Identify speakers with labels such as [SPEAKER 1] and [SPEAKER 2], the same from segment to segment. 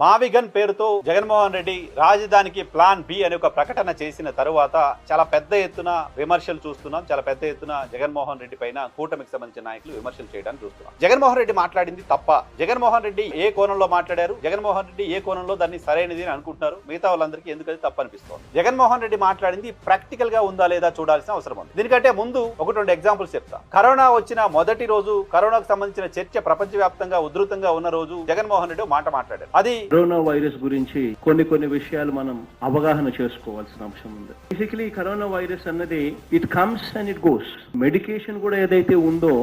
[SPEAKER 1] మావిగన్ పేరుతో జగన్మోహన్ రెడ్డి రాజధానికి plan B అనే ఒక ప్రకటన చేసిన తరువాత చాలా పెద్ద ఎత్తున విమర్శలు చూస్తున్నాం. చాలా పెద్ద ఎత్తున జగన్మోహన్ రెడ్డి పైన కూటమికి సంబంధించిన నాయకులు విమర్శలు చేయడానికి చూస్తున్నాం. జగన్మోహన్ రెడ్డి మాట్లాడింది తప్ప, జగన్మోహన్ రెడ్డి ఏ కోణంలో మాట్లాడారు, జగన్మోహన్ రెడ్డి ఏ కోణంలో దాన్ని సరైనది అని అనుకుంటున్నారు, మిగతా వాళ్ళందరికీ ఎందుకది తప్పు అనిపిస్తోంది. జగన్మోహన్ రెడ్డి మాట్లాడింది ప్రాక్టికల్ గా ఉందా లేదా చూడాల్సిన అవసరం ఉంది. దీనికంటే ముందు ఒకటి రెండు ఎగ్జాంపుల్స్ చెప్తా. కరోనా వచ్చిన మొదటి రోజు, కరోనాకు సంబంధించిన చర్చ ప్రపంచవ్యాప్తంగా ఉధృతంగా ఉన్న రోజు జగన్మోహన్ రెడ్డి మాట మాట్లాడారు. అది
[SPEAKER 2] కరోనా వైరస్ గురించి కొన్ని విషయాలు మనం అవగాహన చేసుకోవాల్సిన అంశం ఉంది. బేసికలీ కరోనా వైరస్ అన్నది it comes and it goes. Medication కూడా ఏదైతే ఉందో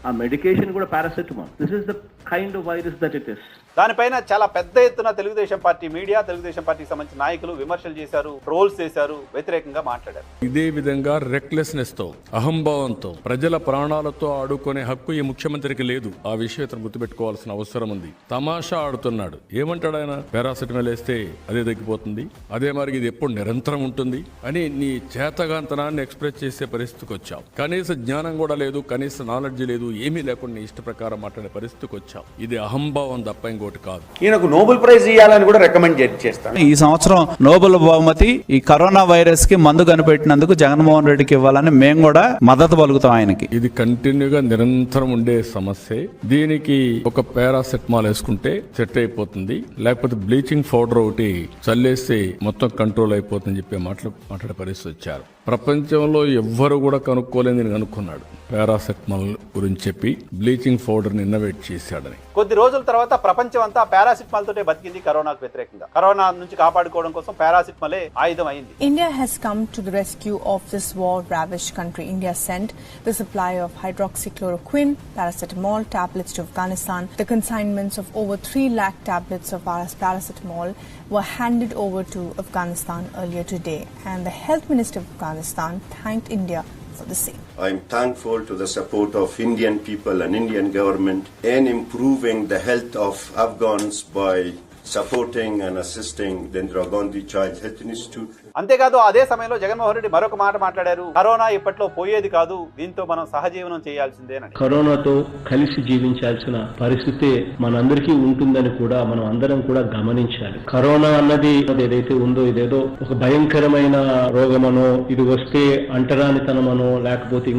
[SPEAKER 2] ఆ మెడికేషన్ కూడా paracetamol. This is the kind of virus that it is.
[SPEAKER 1] దానిపైన చాలా పెద్ద ఎత్తున తెలుగుదేశం పార్టీ మీడియా, తెలుగుదేశం పార్టీకి సంబంధించిన నాయకులు విమర్శలు చేశారు, ట్రోల్స్ చేశారు, వ్యతిరేకంగా మాట్లాడారు.
[SPEAKER 3] ఇదే విధంగా రెక్లెస్నెస్ తో, అహంభావంతో, ప్రజల ప్రాణాలతో ఆడుకునే హక్కు ఈ ముఖ్యమంత్రికి లేదు. ఆ విషయం ఇతను గుర్తుపెట్టుకోవాల్సిన అవసరం ఉంది. తమాషా ఆడుతున్నాడు. ఏమంటాడు ఆయన? పారాసిటమాల్ వేస్తే అదే తగ్గిపోతుంది, అదే మరి ఇది ఎప్పుడు నిరంతరం ఉంటుంది అని నీ చేతగాంతనాన్ని ఎక్స్ప్రెస్ చేసే పరిస్థితికి వచ్చావు. కనీస జ్ఞానం కూడా లేదు, కనీస నాలెడ్జ్ లేదు, ఏమీ లేకుండా నీ ఇష్ట ప్రకారం మాట్లాడే పరిస్థితికి వచ్చావు. ఇది అహంభావం తప్ప ఇంకోటి కాదు.
[SPEAKER 4] ఈయనకు నోబెల్ ప్రైజ్ ఇవ్వాలని కూడా రికమెండ్ చేస్తాను.
[SPEAKER 5] ఈ సంవత్సరం నోబెల్ బహుమతి ఈ కరోనా వైరస్ కి మందు కనిపెట్టినందుకు జగన్మోహన్ రెడ్డికి ఇవ్వాలని మేము కూడా మద్దతు పలుకుతాం ఆయనకి.
[SPEAKER 3] ఇది కంటిన్యూగా నిరంతరం ఉండే సమస్య. దీనికి ఒక పారాసెటమాల్ వేసుకుంటే సెట్ అయిపోతుంది, లేకపోతే బ్లీచింగ్ పౌడర్ ఒకటి చల్లేసి మొత్తం కంట్రోల్ అయిపోతుందని చెప్పి మాట్లాడే పరిస్థితి వచ్చారు. ప్రపంచంలో ఎవ్వరు కూడా కనుక్కోలేని కనుక్కున్నాడు పారాసెటమాల్ గురించి చెప్పి బ్లీచింగ్ పౌడర్ ని ఇన్నోవేట్ చేశాడని.
[SPEAKER 1] కొద్ది రోజుల తర్వాత ప్రపంచం అంతా పారాసిటమాల్ తోటే బతికింది కరోనాకు వ్యతిరేకంగా. కరోనా నుంచి కాపాడుకోవడం కోసం పారాసిటమాలే ఆయుధం అయింది.
[SPEAKER 6] India has come to the rescue of this war-ravaged country. India sent the supply of hydroxychloroquine, paracetamol tablets to Afghanistan. The consignments of over 3 lakh tablets of paracetamol were handed over to Afghanistan earlier today, and the Health Minister of Afghanistan thanked India for the same.
[SPEAKER 7] I am thankful to the support of Indian people and Indian government in improving the health of Afghans by supporting and assisting the Indira Gandhi Child Health Institute.
[SPEAKER 1] అంతేకాదు అదే సమయంలో జగన్మోహన్ రెడ్డి మరొక మాట మాట్లాడారు. Corona ఇప్పట్లో పోయేది కాదు, దీంతో మనం సహజీవనం చేయాల్సిందేనని.
[SPEAKER 2] కరోనాతో కలిసి జీవించాల్సిన పరిస్థితి మనందరికీ ఉంటుందని కూడా మనం అందరం కూడా గమనించాలి. కరోనా అన్నది ఏదైతే ఉందో ఇదేదో ఒక భయంకరమైన రోగమనో, ఇది వస్తే అంటరానితనమనో, లేకపోతే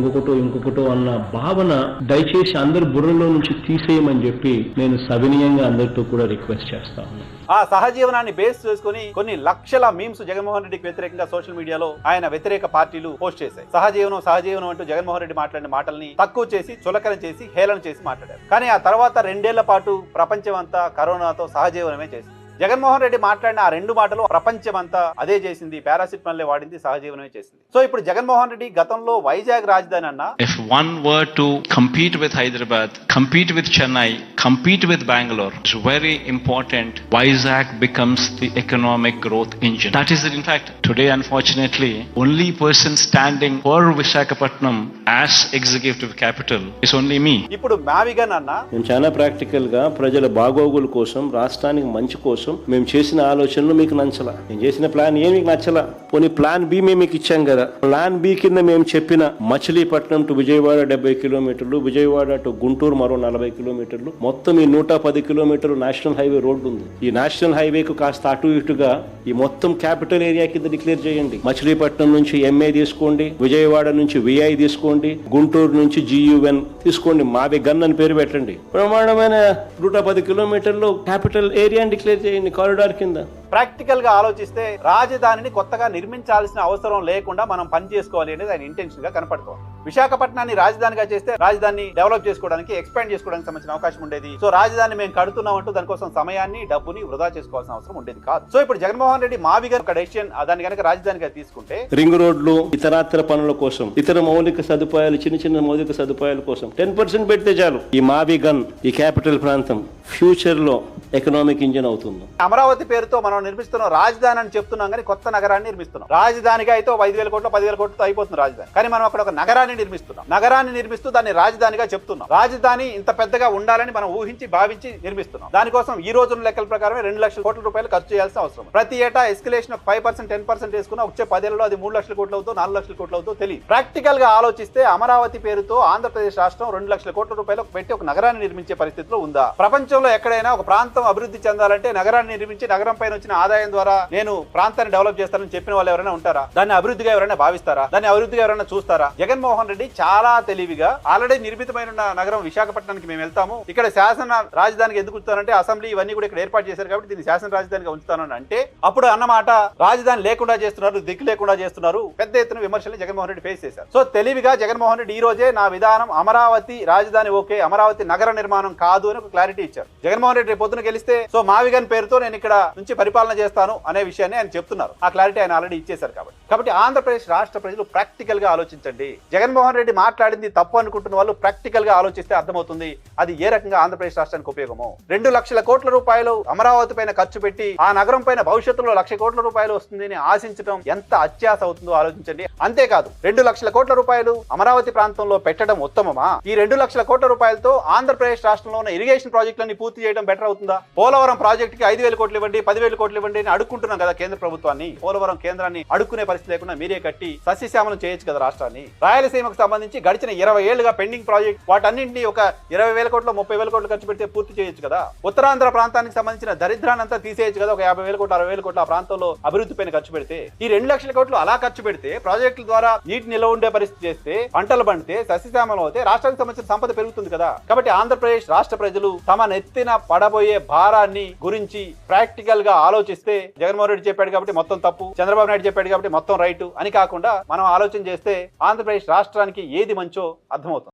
[SPEAKER 2] ఇంకొకటో అన్న భావన దయచేసి అందరు బుర్రలో నుంచి తీసేయమని చెప్పి నేను సవినయంగా అందరితో కూడా రిక్వెస్ట్ చేస్తాను.
[SPEAKER 1] ఆ సహజీవనాన్ని బేస్ చేసుకుని కొన్ని లక్షల మీమ్స్ జగన్మోహన్ రెడ్డికి వ్యతిరేకంగా సోషల్ మీడియాలో ఆయన వ్యతిరేక పార్టీలు పోస్ట్ చేశాయి. సహజీవనం అంటూ జగన్మోహన్ రెడ్డి మాట్లాడిన మాటల్ని తక్కువ చేసి, చులకన చేసి, హేళన చేసి మాట్లాడారు. కానీ ఆ తర్వాత 2 ఏళ్ల పాటు ప్రపంచం అంతా కరోనాతో సహజీవనమే చేసింది. జగన్మోహన్ రెడ్డి మాట్లాడిన ఆ 2 మాటలు ప్రపంచం అంతా అదే చేసింది, పారాసిటమాల్ వాడింది, సహజీవనమే చేసింది. సో ఇప్పుడు జగన్మోహన్ రెడ్డి గతంలో వైజాగ్ రాజధాని అన్న,
[SPEAKER 8] if one were to compete with Hyderabad, compete with Chennai, compete with Bangalore, it's very important Vizag becomes the economic growth engine. That is it. In fact, today unfortunately only person standing for Visakhapatnam as executive capital is only me.
[SPEAKER 1] ఇప్పుడు మావిగన్ అన్న,
[SPEAKER 2] మేము చాలా practical గా ప్రజల బాగోగుల కోసం, రాష్ట్రానికి మంచి కోసం మేము చేసిన ఆలోచనలు మీకు నచ్చలా. మేము చేసిన ప్లాన్ ఏ మీకు నచ్చలా. పోనీ ప్లాన్ బి మేము మీకు ఇచ్చాం కదా. ప్లాన్ బి కింద మేము చెప్పిన మచిలీపట్నం టు విజయవాడ 70 కిలోమీటర్లు, విజయవాడ టు గుంటూరు మరో 40 కిలోమీటర్లు, మొత్తం ఈ 110 కిలోమీటర్లు నేషనల్ హైవే రోడ్డు ఉంది. ఈ నేషనల్ హైవేకు కాస్త అటు ఇటుగా ఈ మొత్తం క్యాపిటల్ ఏరియా కింద డిక్లేర్ చేయండి. మచిలీపట్నం నుంచి ఎంఏ తీసుకోండి, విజయవాడ నుంచి విఐ తీసుకోండి, గుంటూరు నుంచి జియుఎన్ తీసుకోండి, మావిగన్ అని పేరు పెట్టండి. బ్రహ్మాండమైన 110 కిలోమీటర్లు క్యాపిటల్ ఏరియా డిక్లేర్ చేయండి కారిడార్ కింద.
[SPEAKER 1] ప్రాక్టికల్ గా ఆలోచిస్తే రాజధానిని కొత్తగా నిర్మించాల్సిన అవసరం లేకుండా మనం పని చేసుకోవాలి అనేది ఆయన ఇంటెన్షన్ గా కనపడుతోంది. విశాఖపట్నాన్ని రాజధానిగా చేస్తే రాజధాని డెవలప్ చేసుకోవడానికి, ఎక్స్పాండ్ చేసుకోవడానికి సంబంధించిన అవకాశం ఉండేది. సో రాజధాని మేము కడుతున్నాం అంటూ దానికోసం సమయాన్ని, డబ్బుని వృధా చేసుకోవాల్సిన అవసరం ఉండేది కాదు. సో ఇప్పుడు జగన్మోహన్ రెడ్డి మావిగన్ ఒక డెసిషన్, దాన్ని కనుక రాజధానిగా తీసుకుంటే
[SPEAKER 2] రింగ్ రోడ్లు, ఇతరాత్ర పనుల కోసం, ఇతర మౌలిక సదుపాయాలు, చిన్న మౌలిక సదుపాయాల కోసం 10% పెడితే చాలు. ఈ మావిగన్, ఈ క్యాపిటల్ ప్రాంతం ఫ్యూచర్ లో ఎకనామిక్ ఇంజిన్ అవుతుంది.
[SPEAKER 1] అమరావతి పేరుతో మనం నిర్మిస్తున్నాం రాజధాని అని చెప్తున్నాం, కానీ కొత్త నగరాన్ని నిర్మిస్తున్నాం. రాజధానిగా అయితే 5,000 కోట్లు 10,000 కోట్లతో అయిపోతుంది రాజధాని. కానీ మనం అక్కడ ఒక నగరాన్ని నగరాన్ని నిర్మిస్తున్నాం. నగరాన్ని నిర్మిస్తూ దాన్ని రాజధానిగా చెప్తున్నాం. రాజధాని ఇంత పెద్దగా ఉండాలని మనం ఊహించి భావించి నిర్మిస్తున్నాం. దానికోసం ఈ రోజున లెక్కల ప్రకారమే 2 లక్షల కోట్ల రూపాయలు ఖర్చు చేయాల్సిన అవసరం. ప్రతి ఏటా ఎస్కలేషన్ 5% 10% వేసుకున్నా వచ్చే 10 ఏళ్లలో అది 3 లక్షల కోట్లు అవుతుందో 4 లక్షల కోట్లు అవుతుందో తెలియదు. ప్రాక్టికల్ గా ఆలోచిస్తే అమరావతి పేరుతో ఆంధ్రప్రదేశ్ రాష్ట్రం 2 లక్షల కోట్ల రూపాయలు పెట్టి ఒక నగరాన్ని నిర్మించే పరిస్థితిలో ఉందా? ప్రపంచంలో ఎక్కడైనా ఒక ప్రాంతం అభివృద్ధి చెందాలంటే నగరాన్ని నిర్మించి నగరం పైన వచ్చిన ఆదాయం ద్వారా నేను ప్రాంతాన్ని డెవలప్ చేస్తానని చెప్పిన వాళ్ళు ఎవరైనా ఉంటారా? దాన్ని అభివృద్ధిగా ఎవరైనా భావిస్తారా? దాన్ని అభివృద్ధిగా ఎవరైనా చూస్తారా? జగన్మోహన్ రెడ్డి చాలా తెలివిగా ఆల్రెడీ నిర్మితమైన నగరం విశాఖపట్నానికి మేము వెళ్తాము, ఇక్కడ శాసన రాజధానికి ఎందుకు ఉంచుతానంటే అసెంబ్లీ ఇవన్నీ కూడా ఇక్కడ ఏర్పాటు చేశారు కాబట్టి దీన్ని శాసన రాజధానిగా ఉంచుతానని అంటే అప్పుడు అన్నమాట రాజధాని లేకుండా చేస్తున్నారు, దిక్కు లేకుండా చేస్తున్నారు, పెద్ద ఎత్తున విమర్శలు జగన్మోహన్ రెడ్డి ఫేస్ చేశారు. సో తెలివిగా జగన్మోహన్ రెడ్డి ఈ రోజే నా విధానం అమరావతి రాజధాని ఓకే, అమరావతి నగర నిర్మాణం కాదు అని ఒక క్లారిటీ ఇచ్చారు. జగన్మోహన్ రెడ్డి పొద్దున గెలిస్తే సో మావిగన్ పేరుతో నేను ఇక్కడ నుంచి పరిపాలన చేస్తాను అనే విషయాన్ని ఆయన చెప్తున్నారు. ఆ క్లారిటీ ఆయన ఆల్రెడీ ఇచ్చేశారు. కాబట్టి ఆంధ్రప్రదేశ్ రాష్ట్ర ప్రజలు ప్రాక్టికల్ గా ఆలోచించండి. జగన్మోహన్ రెడ్డి మాట్లాడింది తప్పు అనుకుంటున్న వాళ్ళు ప్రాక్టికల్ గా ఆలోచిస్తే అర్థమవుతుంది అది ఏ రకంగా ఆంధ్రప్రదేశ్ రాష్ట్రానికి ఉపయోగమో. 2 లక్షల కోట్ల రూపాయలు అమరావతి పైన ఖర్చు పెట్టి ఆ నగరం పైన భవిష్యత్తులో 1 లక్ష కోట్ల రూపాయలు వస్తుందని ఆశించడం ఎంత అత్యాశ అవుతుందో ఆలోచించండి. అంతేకాదు 2 లక్షల కోట్ల రూపాయలు అమరావతి ప్రాంతంలో పెట్టడం ఉత్తమమా? ఈ 2 లక్షల కోట్ల రూపాయలతో ఆంధ్రప్రదేశ్ రాష్ట్రంలో ఉన్న ఇరిగేషన్ ప్రాజెక్టులన్నీ పూర్తి చేయడం బెటర్ అవుతుందా? పోలవరం ప్రాజెక్టుకి 5,000 కోట్లు ఇవ్వండి, 10,000 కోట్లు ఇవ్వండి అని అడుక్కుంటున్నాం కదా కేంద్ర ప్రభుత్వాన్ని. పోలవరం కేంద్రాన్ని అడుక్కునే పరిస్థితి లేకుండా మీరే కట్టి సస్యశ్యామలం చేయొచ్చు కదా రాష్ట్రాన్ని. రాయలసీమకు సంబంధించి గడిచిన 20 ఏళ్లుగా పెండింగ్ ప్రాజెక్ట్ వాటన్నింటినీ ఒక 20,000 కోట్లు 30,000 కోట్లు ఖర్చు పెడితే పూర్తి చేయొచ్చు కదా. ఉత్తరాంధ్ర ప్రాంతానికి సంబంధించిన దరిద్రాన్ని అంతా తీసేయచ్చు కదా. ఒక 50,000 కోట్లు 60,000 కోట్లు ఆ ప్రాంతంలో అభివృద్ధి పైన ఖర్చు పెడితే ఈ 2 లక్షల కోట్లు అలా ఖర్చు పెడితే ప్రాజెక్టుల ద్వారా నీటి నిల్వ ఉండే పరిస్థితి చేస్తే పంటలు పండితే సస్యశ్యామలం అవుతే రాష్ట్రానికి సంబంధించిన సంపద పెరుగుతుంది కదా. కాబట్టి ఆంధ్రప్రదేశ్ రాష్ట్ర ప్రజలు తమ నెత్తిన పడబోయే భారాన్ని గురించి ప్రాక్టికల్ గా ఆలోచిస్తే జగన్మోహన్ రెడ్డి చెప్పాడు కాబట్టి మొత్తం తప్పు, చంద్రబాబు నాయుడు చెప్పాడు కాబట్టి మొత్తం రైట్ అని కాకుండా మనం ఆలోచన చేస్తే ఆంధ్రప్రదేశ్ రాష్ట్రానికి ఏది మంచో అర్థమవుతుంది.